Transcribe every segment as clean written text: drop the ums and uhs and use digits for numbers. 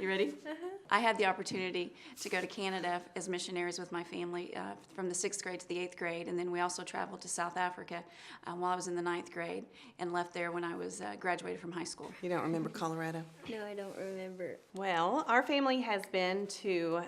You ready? I had the opportunity to go to Canada as missionaries with my family from the 6th grade to the 8th grade, and then we also traveled to South Africa while I was in the 9th grade and left there when I was graduated from high school. You don't remember Colorado? No, I don't remember. Well, our family has been to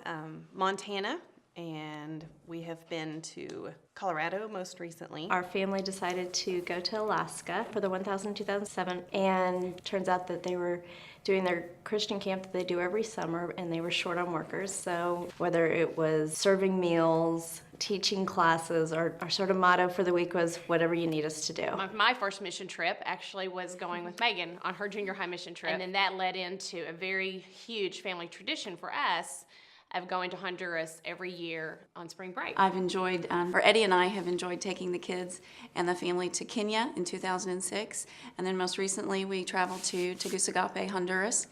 Montana, and we have been to Colorado most recently. Our family decided to go to Alaska for the 1000 2007, and turns out that they were doing their Christian camp that they do every summer, and they were short on workers. So whether it was serving meals, teaching classes, our sort of motto for the week was whatever you need us to do. My first mission trip actually was going with Megan on her junior high mission trip, and then that led into a very huge family tradition for us of going to Honduras every year on spring break. I've enjoyed, or Eddie and I have enjoyed taking the kids and the family to Kenya in 2006, and then most recently we traveled to Tegucigalpa, Honduras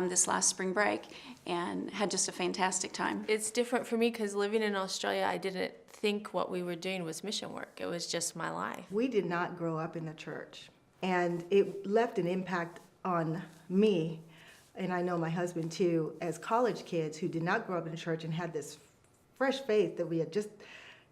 this last spring break, and had just a fantastic time. It's different for me because living in Australia, I didn't think what we were doing was mission work. It was just my life. We did not grow up in the church, and it left an impact on me, and I know my husband too, as college kids who did not grow up in the church and had this fresh faith that we had just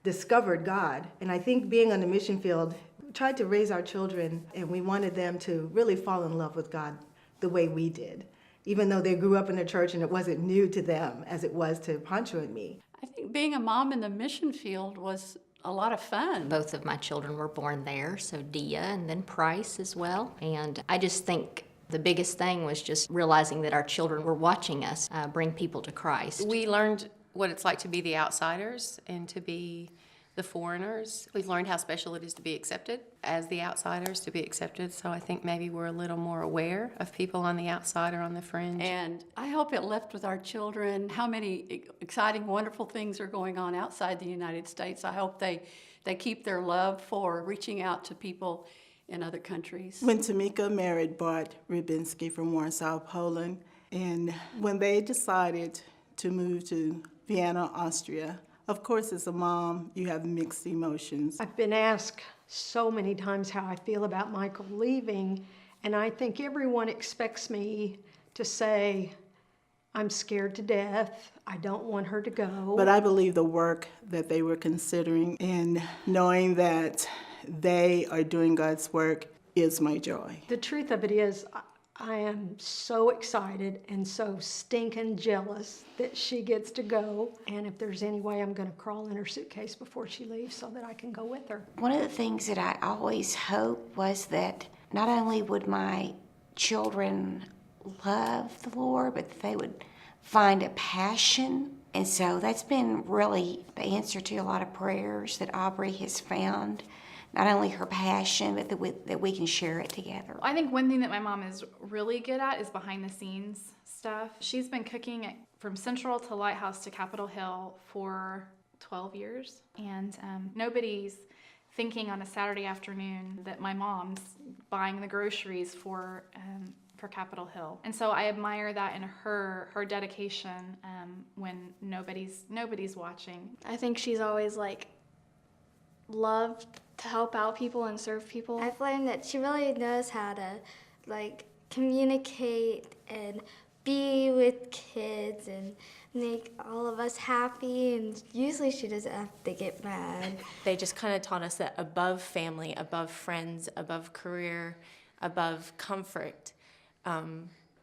discovered God. And I think being on the mission field, we tried to raise our children, and we wanted them to really fall in love with God the way we did, even though they grew up in the church and it wasn't new to them as it was to Pancho and me. I think being a mom in the mission field was a lot of fun. Both of my children were born there, so Dia and then Price as well. And I just think the biggest thing was just realizing that our children were watching us bring people to Christ. We learned what it's like to be the outsiders and to be the foreigners. We've learned how special it is to be accepted as the outsiders, to be accepted. So I think maybe we're a little more aware of people on the outside or on the fringe. And I hope it left with our children how many exciting, wonderful things are going on outside the United States. I hope they keep their love for reaching out to people in other countries. When Tamika married Bart Rybinski from Warsaw, Poland, and when they decided to move to Vienna, Austria, of course, as a mom, you have mixed emotions. I've been asked so many times how I feel about Michael leaving, and I think everyone expects me to say, I'm scared to death, I don't want her to go. But I believe the work that they were considering and knowing that they are doing God's work is my joy. The truth of it is, I am so excited and so stinking jealous that she gets to go. And if there's any way, I'm going to crawl in her suitcase before she leaves so that I can go with her. One of the things that I always hoped was that not only would my children love the Lord, but they would find a passion. And so that's been really the answer to a lot of prayers that Aubrey has found. Not only her passion, but that we can share it together. I think one thing that my mom is really good at is behind the scenes stuff. She's been cooking from Central to Lighthouse to Capitol Hill for 12 years. And nobody's thinking on a Saturday afternoon that my mom's buying the groceries for Capitol Hill. And so I admire that in her dedication when nobody's watching. I think she's always loved to help out people and serve people. I've learned that she really knows how to communicate and be with kids and make all of us happy, and usually she doesn't have to get mad. They just kind of taught us that above family, above friends, above career, above comfort,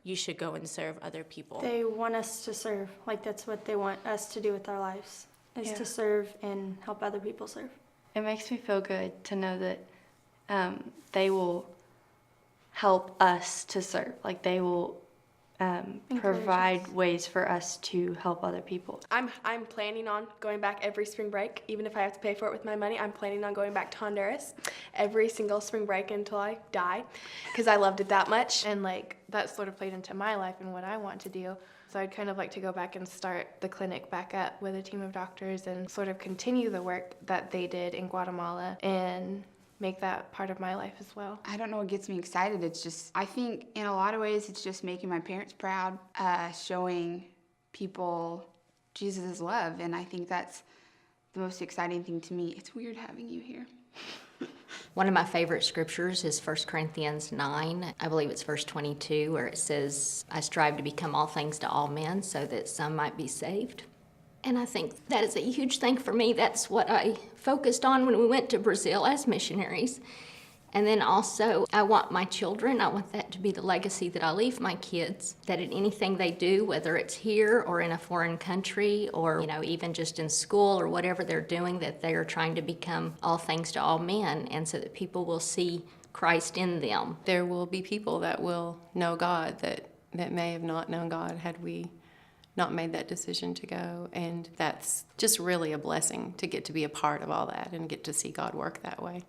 you should go and serve other people. They want us to serve. That's what they want us to do with our lives, is to serve and help other people serve. It makes me feel good to know that they will help us to serve. They will provide ways for us to help other people. I'm planning on going back every spring break, even if I have to pay for it with my money. I'm planning on going back to Honduras every single spring break until I die, because I loved it that much. And that sort of played into my life and what I want to do. So I'd kind of like to go back and start the clinic back up with a team of doctors and sort of continue the work that they did in Guatemala and make that part of my life as well. I don't know what gets me excited. It's just, I think in a lot of ways it's just making my parents proud, showing people Jesus' love, and I think that's the most exciting thing to me. It's weird having you here. One of my favorite scriptures is 1 Corinthians 9. I believe it's verse 22, where it says, I strive to become all things to all men so that some might be saved. And I think that is a huge thing for me. That's what I focused on when we went to Brazil as missionaries. And then also, I want my children, I want that to be the legacy that I leave my kids, that in anything they do, whether it's here or in a foreign country or, even just in school or whatever they're doing, that they are trying to become all things to all men, and so that people will see Christ in them. There will be people that will know God that may have not known God had we not made that decision to go. And that's just really a blessing to get to be a part of all that and get to see God work that way.